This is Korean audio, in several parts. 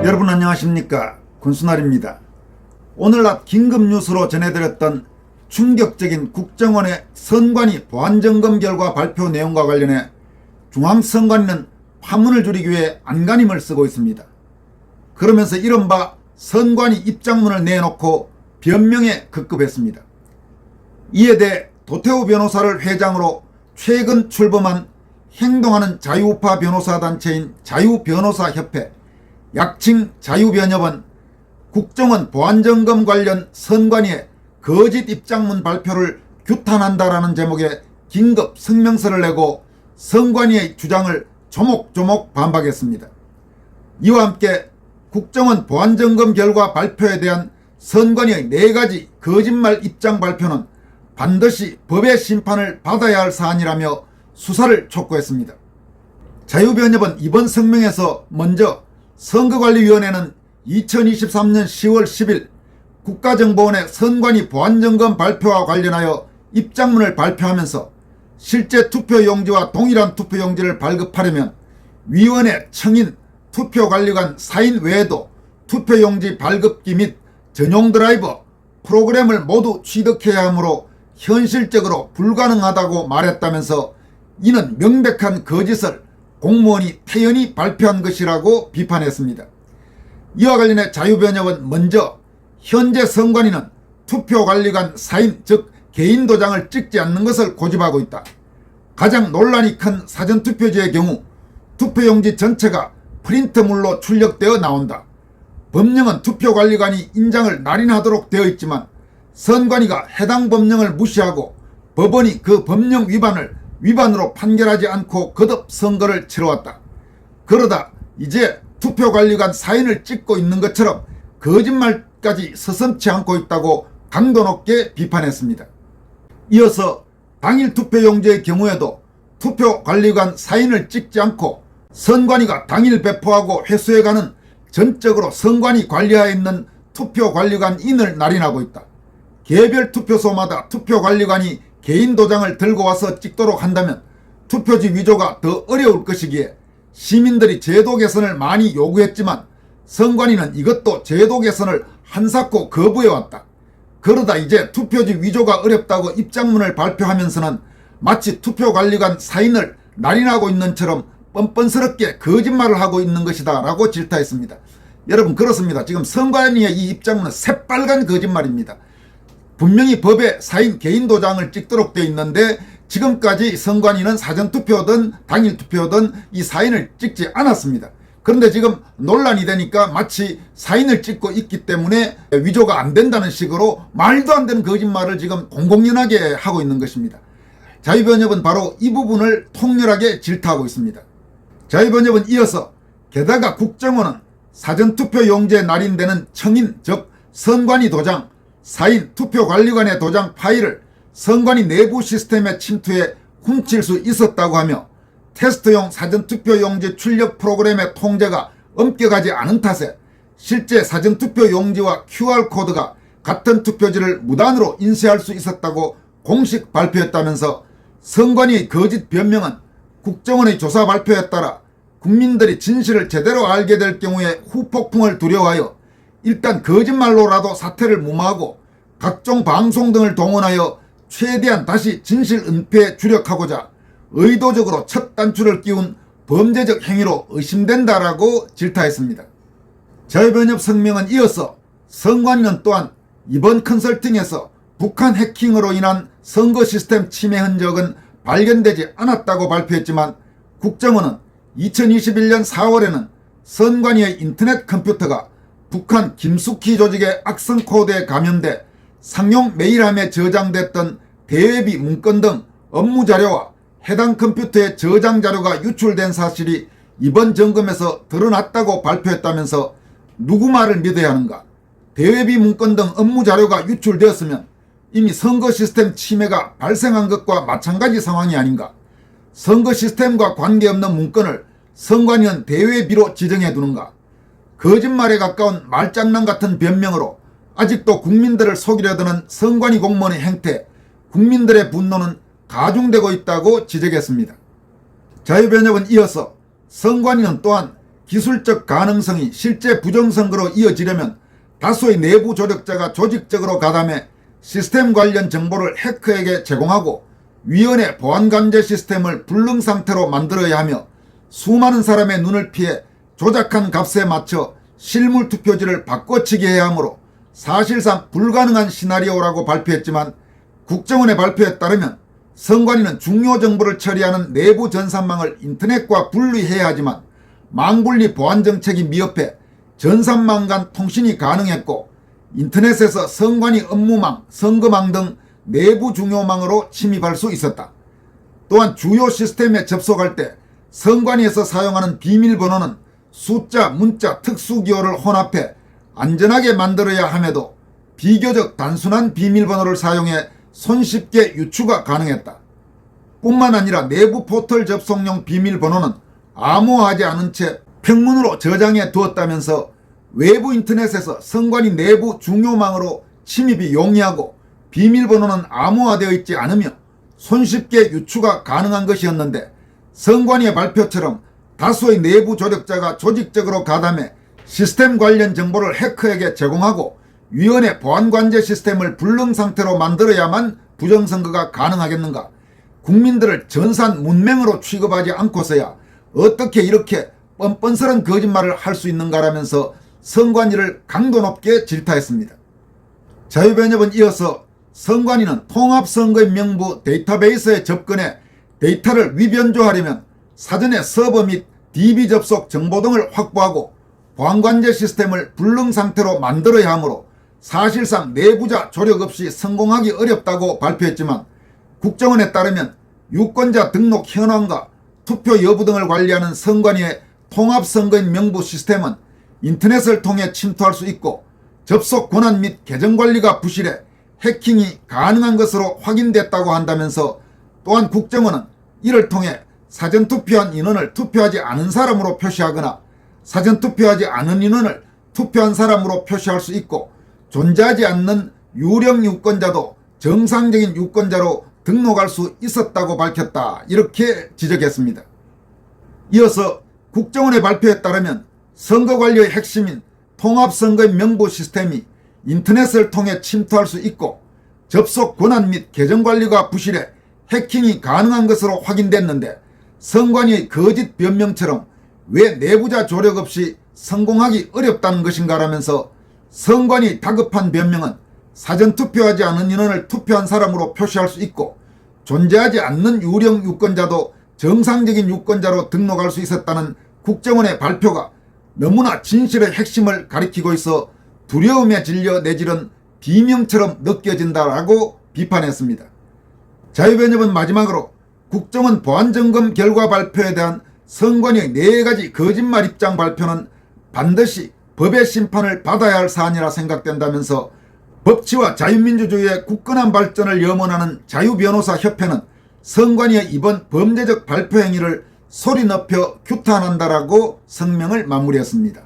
여러분 안녕하십니까, 군수날입니다. 오늘 낮 긴급뉴스로 전해드렸던 충격적인 국정원의 선관위 보안점검 결과 발표 내용과 관련해 중앙선관위는 파문을 줄이기 위해 안간힘을 쓰고 있습니다. 그러면서 이른바 선관위 입장문을 내놓고 변명에 급급했습니다. 이에 대해 도태우 변호사를 회장으로 최근 출범한 행동하는 자유우파 변호사 단체인 자유변호사협회, 약칭 자유변협은 국정원 보안점검 관련 선관위의 거짓 입장문 발표를 규탄한다라는 제목의 긴급 성명서를 내고 선관위의 주장을 조목조목 반박했습니다. 이와 함께 국정원 보안점검 결과 발표에 대한 선관위의 4가지 거짓말 입장 발표는 반드시 법의 심판을 받아야 할 사안이라며 수사를 촉구했습니다. 자유변협은 이번 성명에서 먼저 선거관리위원회는 2023년 10월 10일 국가정보원의 선관위 보안점검 발표와 관련하여 입장문을 발표하면서 실제 투표용지와 동일한 투표용지를 발급하려면 위원회 청인 투표관리관 사인 외에도 투표용지 발급기 및 전용 드라이버 프로그램을 모두 취득해야 하므로 현실적으로 불가능하다고 말했다면서 이는 명백한 거짓을 공무원이 태연히 발표한 것이라고 비판했습니다. 이와 관련해 자유변협은 먼저 현재 선관위는 투표관리관 사인 즉 개인 도장을 찍지 않는 것을 고집하고 있다. 가장 논란이 큰 사전투표지의 경우 투표용지 전체가 프린트물로 출력되어 나온다. 법령은 투표관리관이 인장을 날인하도록 되어 있지만 선관위가 해당 법령을 무시하고 법원이 그 법령 위반으로 판결하지 않고 거듭 선거를 치러왔다. 그러다 이제 투표관리관 사인을 찍고 있는 것처럼 거짓말까지 서슴지 않고 있다고 강도 높게 비판했습니다. 이어서 당일 투표용지의 경우에도 투표관리관 사인을 찍지 않고 선관위가 당일 배포하고 회수해가는 전적으로 선관위 관리하에 있는 투표관리관 인을 날인하고 있다. 개별 투표소마다 투표관리관이 개인 도장을 들고 와서 찍도록 한다면 투표지 위조가 더 어려울 것이기에 시민들이 제도 개선을 많이 요구했지만 선관위는 이것도 제도 개선을 한사코 거부해왔다. 그러다 이제 투표지 위조가 어렵다고 입장문을 발표하면서는 마치 투표관리관 사인을 날인하고 있는 처럼 뻔뻔스럽게 거짓말을 하고 있는 것이다 라고 질타했습니다. 여러분 그렇습니다. 지금 선관위의 이 입장문은 새빨간 거짓말입니다. 분명히 법에 사인 개인 도장을 찍도록 되어 있는데 지금까지 선관위는 사전투표든 당일투표든 이 사인을 찍지 않았습니다. 그런데 지금 논란이 되니까 마치 사인을 찍고 있기 때문에 위조가 안 된다는 식으로 말도 안 되는 거짓말을 지금 공공연하게 하고 있는 것입니다. 자유변협은 바로 이 부분을 통렬하게 질타하고 있습니다. 자유변협은 이어서 게다가 국정원은 사전투표용지에 날인되는 청인 즉 선관위 도장, 사인 투표관리관의 도장 파일을 선관위 내부 시스템에 침투해 훔칠 수 있었다고 하며 테스트용 사전투표용지 출력 프로그램의 통제가 엄격하지 않은 탓에 실제 사전투표용지와 QR코드가 같은 투표지를 무단으로 인쇄할 수 있었다고 공식 발표했다면서 선관위의 거짓 변명은 국정원의 조사 발표에 따라 국민들이 진실을 제대로 알게 될 경우에 후폭풍을 두려워하여 일단 거짓말로라도 사태를 무마하고 각종 방송 등을 동원하여 최대한 다시 진실 은폐에 주력하고자 의도적으로 첫 단추를 끼운 범죄적 행위로 의심된다라고 질타했습니다. 자유변협 성명은 이어서 선관위는 또한 이번 컨설팅에서 북한 해킹으로 인한 선거 시스템 침해 흔적은 발견되지 않았다고 발표했지만 국정원은 2021년 4월에는 선관위의 인터넷 컴퓨터가 북한 김숙희 조직의 악성 코드에 감염돼 상용 메일함에 저장됐던 대외비 문건 등 업무 자료와 해당 컴퓨터의 저장 자료가 유출된 사실이 이번 점검에서 드러났다고 발표했다면서 누구 말을 믿어야 하는가? 대외비 문건 등 업무 자료가 유출되었으면 이미 선거 시스템 침해가 발생한 것과 마찬가지 상황이 아닌가? 선거 시스템과 관계없는 문건을 선관위는 대외비로 지정해 두는가? 거짓말에 가까운 말장난 같은 변명으로 아직도 국민들을 속이려 드는 선관위 공무원의 행태, 국민들의 분노는 가중되고 있다고 지적했습니다. 자유변협은 이어서 선관위는 또한 기술적 가능성이 실제 부정선거로 이어지려면 다수의 내부 조력자가 조직적으로 가담해 시스템 관련 정보를 해커에게 제공하고 위원회 보안관제 시스템을 불능 상태로 만들어야 하며 수많은 사람의 눈을 피해 조작한 값에 맞춰 실물 투표지를 바꿔치기 해야 하므로 사실상 불가능한 시나리오라고 발표했지만 국정원의 발표에 따르면 선관위는 중요 정보를 처리하는 내부 전산망을 인터넷과 분리해야 하지만 망분리 보안 정책이 미흡해 전산망 간 통신이 가능했고 인터넷에서 선관위 업무망, 선거망 등 내부 중요망으로 침입할 수 있었다. 또한 주요 시스템에 접속할 때 선관위에서 사용하는 비밀번호는 숫자, 문자, 특수기호를 혼합해 안전하게 만들어야 함에도 비교적 단순한 비밀번호를 사용해 손쉽게 유추가 가능했다. 뿐만 아니라 내부 포털 접속용 비밀번호는 암호화하지 않은 채 평문으로 저장해 두었다면서 외부 인터넷에서 선관위 내부 중요망으로 침입이 용이하고 비밀번호는 암호화되어 있지 않으며 손쉽게 유추가 가능한 것이었는데 선관위의 발표처럼 다수의 내부 조력자가 조직적으로 가담해 시스템 관련 정보를 해커에게 제공하고 위원회 보안관제 시스템을 불능 상태로 만들어야만 부정선거가 가능하겠는가? 국민들을 전산 문맹으로 취급하지 않고서야 어떻게 이렇게 뻔뻔스런 거짓말을 할 수 있는가라면서 선관위를 강도 높게 질타했습니다. 자유변협은 이어서 선관위는 통합선거의 명부 데이터베이스에 접근해 데이터를 위변조하려면 사전에 서버 및 DB 접속 정보 등을 확보하고 보안관제 시스템을 불능 상태로 만들어야 하므로 사실상 내부자 조력 없이 성공하기 어렵다고 발표했지만 국정원에 따르면 유권자 등록 현황과 투표 여부 등을 관리하는 선관위의 통합선거인 명부 시스템은 인터넷을 통해 침투할 수 있고 접속 권한 및 계정 관리가 부실해 해킹이 가능한 것으로 확인됐다고 한다면서 또한 국정원은 이를 통해 사전투표한 인원을 투표하지 않은 사람으로 표시하거나 사전투표하지 않은 인원을 투표한 사람으로 표시할 수 있고 존재하지 않는 유령 유권자도 정상적인 유권자로 등록할 수 있었다고 밝혔다. 이렇게 지적했습니다. 이어서 국정원의 발표에 따르면 선거관리의 핵심인 통합선거의 명부 시스템이 인터넷을 통해 침투할 수 있고 접속 권한 및 계정 관리가 부실해 해킹이 가능한 것으로 확인됐는데 선관위의 거짓 변명처럼 왜 내부자 조력 없이 성공하기 어렵다는 것인가라면서 선관위 다급한 변명은 사전투표하지 않은 인원을 투표한 사람으로 표시할 수 있고 존재하지 않는 유령 유권자도 정상적인 유권자로 등록할 수 있었다는 국정원의 발표가 너무나 진실의 핵심을 가리키고 있어 두려움에 질려 내지른 비명처럼 느껴진다라고 비판했습니다. 자유변협은 마지막으로 국정원 보안점검 결과 발표에 대한 선관위의 4가지 거짓말 입장 발표는 반드시 법의 심판을 받아야 할 사안이라 생각된다면서 법치와 자유민주주의의 굳건한 발전을 염원하는 자유변호사협회는 선관위의 이번 범죄적 발표 행위를 소리 높여 규탄한다라고 성명을 마무리했습니다.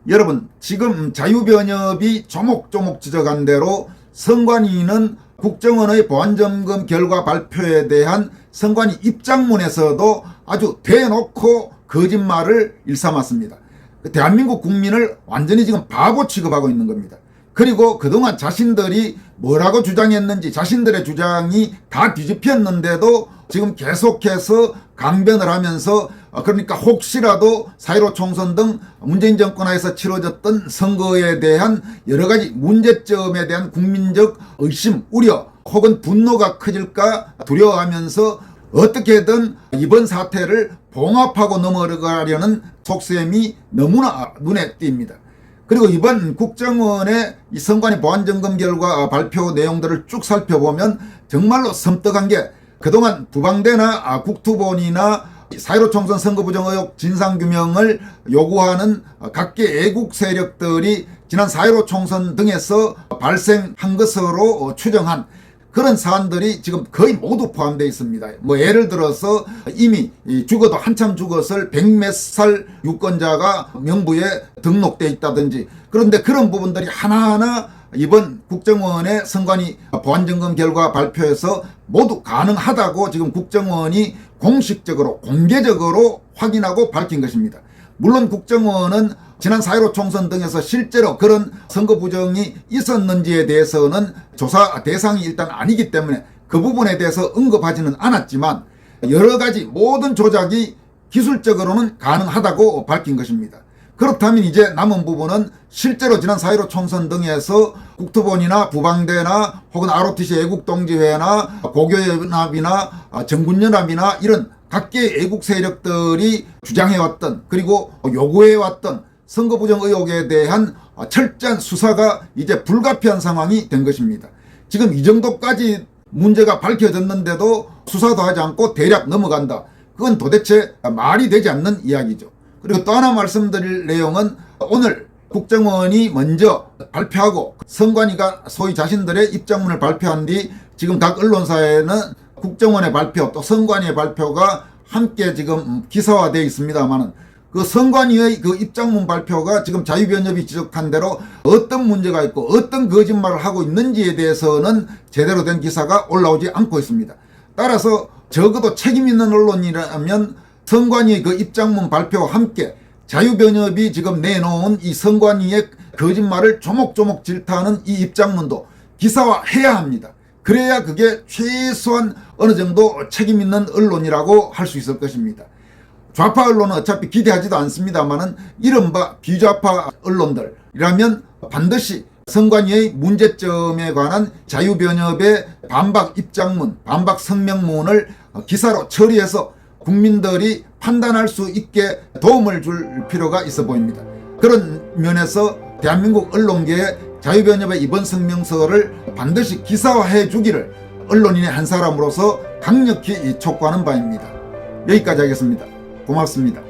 여러분, 지금 자유변협이 조목조목 지적한 대로 선관위는 국정원의 보안점검 결과 발표에 대한 선관위 입장문에서도 아주 대놓고 거짓말을 일삼았습니다. 대한민국 국민을 완전히 지금 바보 취급하고 있는 겁니다. 그리고 그동안 자신들이 뭐라고 주장했는지 자신들의 주장이 다 뒤집혔는데도 지금 계속해서 강변을 하면서 그러니까 혹시라도 4.15 총선 등 문재인 정권 하에서 치러졌던 선거에 대한 여러 가지 문제점에 대한 국민적 의심, 우려 혹은 분노가 커질까 두려워하면서 어떻게든 이번 사태를 봉합하고 넘어가려는 속셈이 너무나 눈에 띕니다. 그리고 이번 국정원의 이 선관위 보안점검 결과 발표 내용들을 쭉 살펴보면 정말로 섬뜩한 게 그동안 부방대나 국토본이나 4.15 총선 선거 부정 의혹 진상규명을 요구하는 각계 애국 세력들이 지난 4.15 총선 등에서 발생한 것으로 추정한 그런 사안들이 지금 거의 모두 포함되어 있습니다. 뭐 예를 들어서 이미 죽어도 한참 죽었을 100몇 살 유권자가 명부에 등록되어 있다든지 그런데 그런 부분들이 하나하나 이번 국정원의 선관위 보안점검 결과 발표에서 모두 가능하다고 지금 국정원이 공식적으로 공개적으로 확인하고 밝힌 것입니다. 물론 국정원은 지난 4.15 총선 등에서 실제로 그런 선거 부정이 있었는지에 대해서는 조사 대상이 일단 아니기 때문에 그 부분에 대해서 언급하지는 않았지만 여러 가지 모든 조작이 기술적으로는 가능하다고 밝힌 것입니다. 그렇다면 이제 남은 부분은 실제로 지난 4.15 총선 등에서 국토본이나 부방대나 혹은 ROTC 애국동지회나 고교연합이나 정군연합이나 이런 각계의 애국 세력들이 주장해왔던 그리고 요구해왔던 선거 부정 의혹에 대한 철저한 수사가 이제 불가피한 상황이 된 것입니다. 지금 이 정도까지 문제가 밝혀졌는데도 수사도 하지 않고 대략 넘어간다. 그건 도대체 말이 되지 않는 이야기죠. 그리고 또 하나 말씀드릴 내용은 오늘 국정원이 먼저 발표하고 선관위가 소위 자신들의 입장문을 발표한 뒤 지금 각 언론사에는 국정원의 발표 또 선관위의 발표가 함께 지금 기사화되어 있습니다만은 그 선관위의 그 입장문 발표가 지금 자유변협이 지적한 대로 어떤 문제가 있고 어떤 거짓말을 하고 있는지에 대해서는 제대로 된 기사가 올라오지 않고 있습니다. 따라서 적어도 책임 있는 언론이라면 선관위의 그 입장문 발표와 함께 자유변협이 지금 내놓은 이 선관위의 거짓말을 조목조목 질타하는 이 입장문도 기사화해야 합니다. 그래야 그게 최소한 어느 정도 책임 있는 언론이라고 할 수 있을 것입니다. 좌파 언론은 어차피 기대하지도 않습니다만은 이른바 비좌파 언론들이라면 반드시 선관위의 문제점에 관한 자유변협의 반박 입장문, 반박 성명문을 기사로 처리해서 국민들이 판단할 수 있게 도움을 줄 필요가 있어 보입니다. 그런 면에서 대한민국 언론계의 자유변협의 이번 성명서를 반드시 기사화해 주기를 언론인의 한 사람으로서 강력히 촉구하는 바입니다. 여기까지 하겠습니다. 고맙습니다.